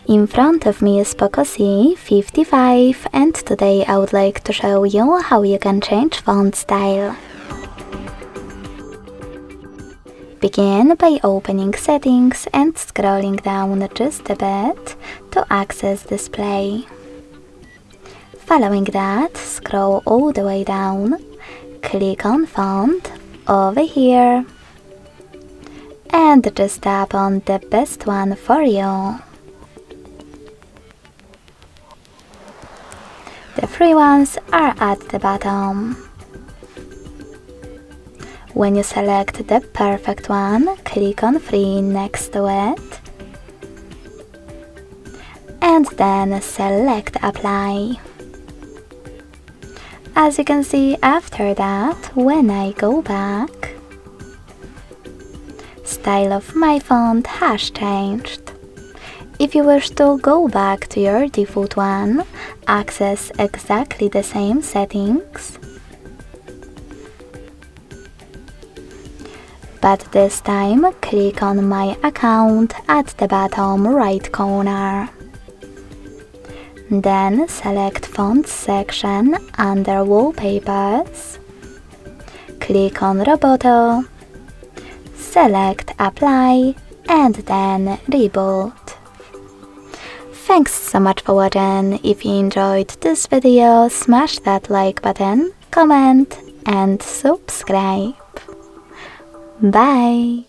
In front of me is POCO C55 and today I would like to show you how you can change font style. Begin by opening settings and scrolling down just a bit to access display. Following that, scroll all the way down, click on font over here and just tap on the best one for you. The free ones are at the bottom. When you select the perfect one, click on free next to it and then select apply. As you can see, after that, when I go back, style of my font has changed. If you wish to go back to your default one, access exactly the same settings, but this time click on my account at the bottom right corner. Then select Fonts section under Wallpapers, click on Roboto, select Apply and then Reboot. Thanks so much for watching. If you enjoyed this video, smash that like button, comment and subscribe. Bye!